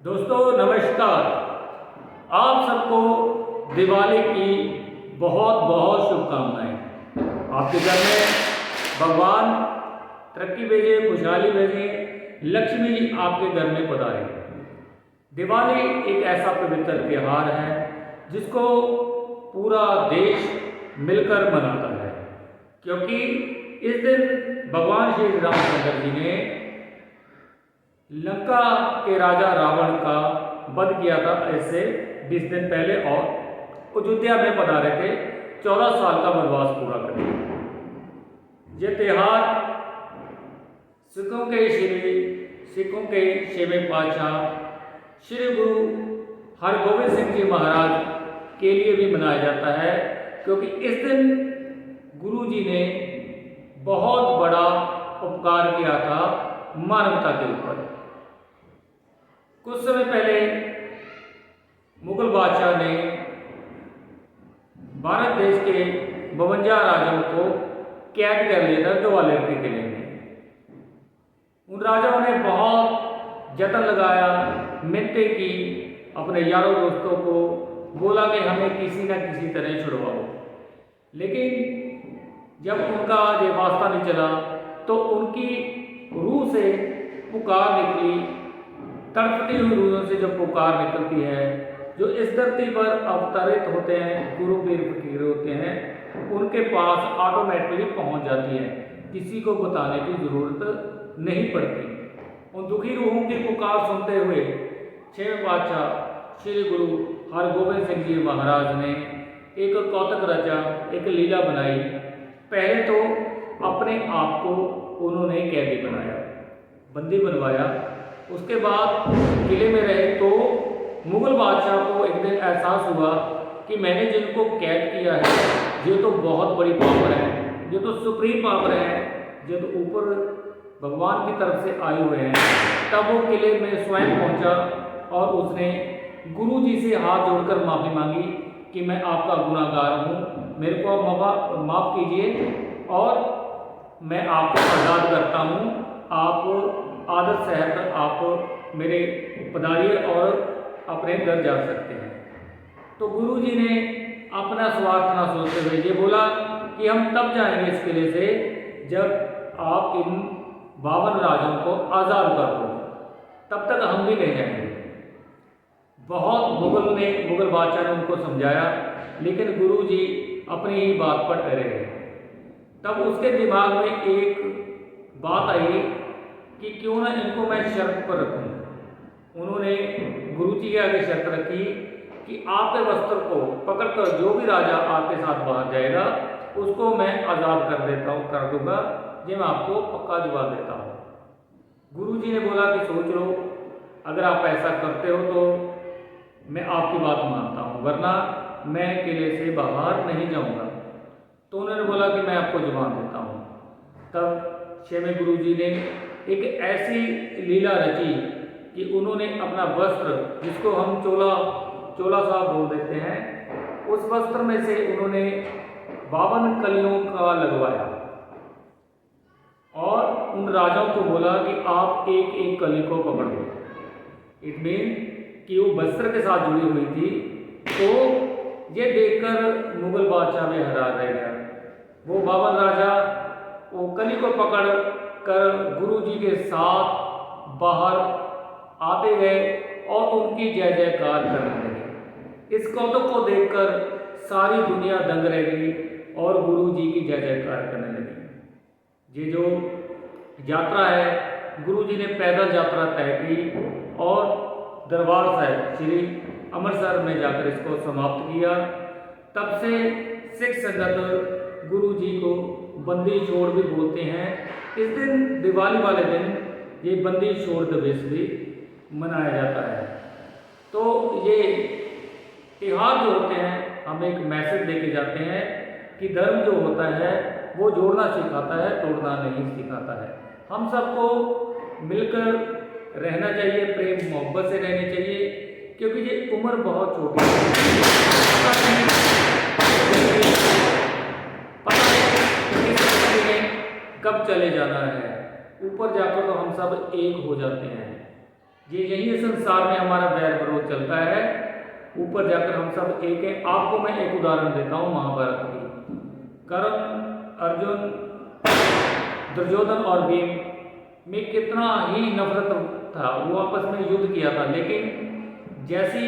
दोस्तों नमस्कार। आप सबको दिवाली की बहुत बहुत शुभकामनाएं। आपके घर में भगवान तरक्की भेजे, खुशहाली भेजे, लक्ष्मी जी आपके घर में पधारे। दिवाली एक ऐसा पवित्र त्यौहार है जिसको पूरा देश मिलकर मनाता है, क्योंकि इस दिन भगवान श्री रामचंद्र जी ने लंका के राजा रावण का वध किया था। ऐसे 20 दिन पहले और अयोध्या में पधारे थे 14 साल का वनवास पूरा करके। ये त्यौहार सिखों के छेवें पातशाह श्री गुरु हरगोविंद सिंह जी महाराज के लिए भी मनाया जाता है, क्योंकि इस दिन गुरु जी ने बहुत बड़ा उपकार किया था मानवता के ऊपर। कुछ समय पहले मुगल बादशाह ने भारत देश के 52 राजाओं को कैद कर लिया था ग्वालियर के किले में। उन राजाओं ने बहुत जतन लगाया, मिन्नतें की, अपने यारों दोस्तों को बोला कि हमें किसी न किसी तरह छुड़वाओ, लेकिन जब उनका ये वास्ता नहीं चला तो उनकी रूह से पुकार निकली। तड़पती हुई रूहों से जब पुकार निकलती है, जो इस धरती पर अवतरित होते हैं, गुरु पीर फकीर होते हैं, उनके पास ऑटोमेटिकली पहुंच जाती है, किसी को बताने की जरूरत नहीं पड़ती। उन दुखी रूहों की पुकार सुनते हुए छठवें पातशाह श्री गुरु हरगोविंद सिंह जी महाराज ने एक कौतक रचा, एक लीला बनाई। पहले तो अपने आप को उन्होंने कैदी बनाया, बंदी बनवाया। उसके बाद किले में रहे तो मुगल बादशाह को एक दिन एहसास हुआ कि मैंने जिनको कैद किया है ये तो बहुत बड़ी पावर है, ये तो सुप्रीम पावर है, ये तो ऊपर भगवान की तरफ से आए हुए हैं। तब वो किले में स्वयं पहुंचा और उसने गुरु जी से हाथ जोड़कर माफ़ी मांगी कि मैं आपका गुनाहगार हूँ, मेरे को माफ़ कीजिए और मैं आपको आज़ाद करता हूँ। आप आदर सहत आप मेरे पधारिए और अपने घर जा सकते हैं। तो गुरु जी ने अपना स्वार्थ ना सोचते हुए ये बोला कि हम तब जाएंगे इस किले से जब आप इन 52 राजाओं को आज़ाद कर दो, तब तक हम भी नहीं जाएंगे। बहुत मुगल बादशाह ने उनको समझाया, लेकिन गुरु जी अपनी ही बात पर अड़े रहे। तब उसके दिमाग में एक बात आई कि क्यों ना इनको मैं शर्त पर रखूं। उन्होंने गुरु जी के आगे शर्त रखी कि आपके वस्त्र को पकड़कर जो भी राजा आपके साथ बाहर जाएगा उसको मैं आज़ाद कर दूंगा, ये मैं आपको पक्का जवाब देता हूँ। गुरु जी ने बोला कि सोच लो, अगर आप ऐसा करते हो तो मैं आपकी बात मानता हूँ, वरना मैं किले से बाहर नहीं जाऊँगा। तो उन्होंने बोला कि मैं आपको जवाब देता हूँ। तब छवें गुरु जी ने एक ऐसी लीला रची कि उन्होंने अपना वस्त्र, जिसको हम चोला साहब बोल देते हैं, उस वस्त्र में से उन्होंने 52 कलियों का लगवाया और उन राजाओं को बोला कि आप एक एक कली को पकड़ लो। इट मीन कि वो वस्त्र के साथ जुड़ी हुई थी। तो ये देखकर मुगल बादशाह में हैरान रह गया। वो 52 राजा वो कली को पकड़ कर गुरु जी के साथ बाहर आते गए और उनकी जय जयकार करने लगे। इस कौतुक को देखकर सारी दुनिया दंग रह गई और गुरु जी की जय जयकार करने लगी। ये जो यात्रा है, गुरु जी ने पैदल यात्रा तय की और दरबार साहिब श्री अमृतसर में जाकर इसको समाप्त किया। तब से सिख संगत गुरु जी को बंदी छोड़ भी बोलते हैं। इस दिन दिवाली वाले दिन ये बंदी छोड़ दिवस भी मनाया जाता है। तो ये त्यौहार जो होते हैं हमें एक मैसेज देके जाते हैं कि धर्म जो होता है वो जोड़ना सिखाता है, तोड़ना नहीं सिखाता है। हम सबको मिलकर रहना चाहिए, प्रेम मोहब्बत से रहना चाहिए, क्योंकि ये उम्र बहुत छोटी है। कब चले जाना है, ऊपर जाकर तो हम सब एक हो जाते हैं। ये यही संसार में हमारा वैर विरोध चलता है, ऊपर जाकर हम सब एक हैं। आपको मैं एक उदाहरण देता हूँ महाभारत की। कर्ण, अर्जुन, दुर्योधन और भीम में कितना ही नफरत था, वो आपस में युद्ध किया था, लेकिन जैसे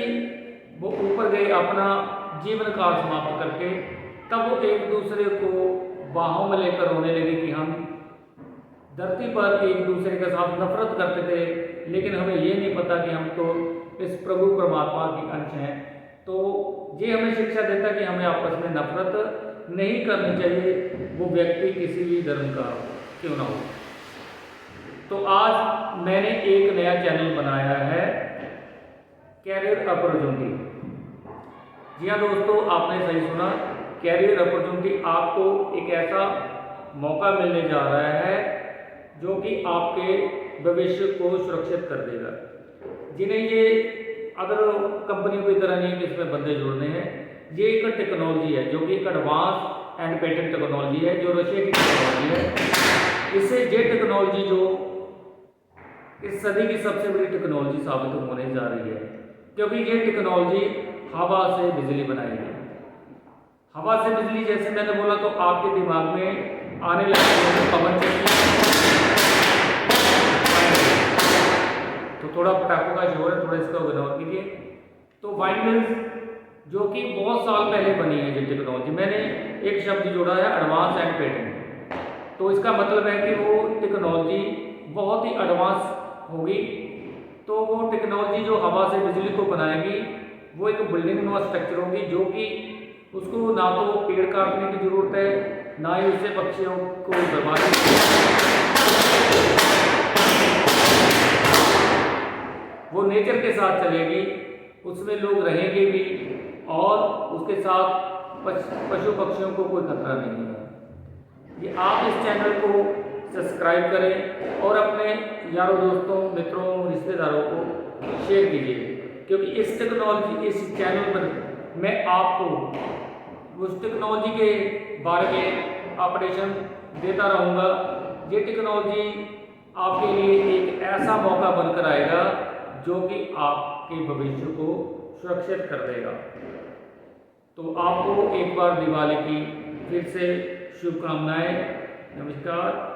वो ऊपर गए अपना जीवन काल समाप्त करके, तब वो एक दूसरे को बाहों में लेकर रोने लगे कि हम धरती पर एक दूसरे के साथ नफरत करते थे, लेकिन हमें ये नहीं पता कि हम तो इस प्रभु परमात्मा के अंश हैं। तो ये हमें शिक्षा देता है कि हमें आपस में नफरत नहीं करनी चाहिए, वो व्यक्ति किसी भी धर्म का क्यों ना हो। तो आज मैंने एक नया चैनल बनाया है, कैरियर अपॉर्चुनिटी। जी हाँ दोस्तों, आपने सही सुना, कैरियर अपॉर्चुनिटी। आपको एक ऐसा मौका मिलने जा रहा है जो कि आपके भविष्य को सुरक्षित कर देगा। जिन्हें ये अदर कंपनी की तरह नहीं कि इसमें बंदे जोड़ने हैं, ये एक टेक्नोलॉजी है जो कि एक एडवांस एंड पेटेंट टेक्नोलॉजी है, जो रशिया की टेक्नोलॉजी है। इससे ये टेक्नोलॉजी जो इस सदी की सबसे बड़ी टेक्नोलॉजी साबित होने जा रही है, क्योंकि ये टेक्नोलॉजी हवा से बिजली बनाएगी। हवा से बिजली, जैसे मैंने बोला, तो आपके दिमाग में आने लगे पवन चक्की, तो थोड़ा पटाखों का शोर है, थोड़ा इसका इग्नोर कीजिए। तो वाइंड मिल्स जो कि बहुत साल पहले बनी है ये टेक्नोलॉजी, मैंने एक शब्द जोड़ा है एडवांस एंड पेटेंट। तो इसका मतलब है कि वो टेक्नोलॉजी बहुत ही एडवांस होगी। तो वो टेक्नोलॉजी जो हवा से बिजली को बनाएगी, वो एक बिल्डिंग नुमा स्ट्रक्चर होगी, जो कि उसको ना तो पेड़ काटने की जरूरत है, ना ही उससे पक्षियों को बर्बाद, वो नेचर के साथ चलेगी, उसमें लोग रहेंगे भी, और उसके साथ पशु पक्षियों को कोई खतरा नहीं है। ये आप इस चैनल को सब्सक्राइब करें और अपने यारों, दोस्तों, मित्रों, रिश्तेदारों को शेयर कीजिए, क्योंकि इस टेक्नोलॉजी, इस चैनल पर मैं आपको उस टेक्नोलॉजी के बारे में अपडेशन देता रहूँगा। ये टेक्नोलॉजी आपके लिए एक ऐसा मौका बनकर आएगा जो कि आपके भविष्य को सुरक्षित कर देगा। तो आपको एक बार दिवाली की फिर से शुभकामनाएं। नमस्कार।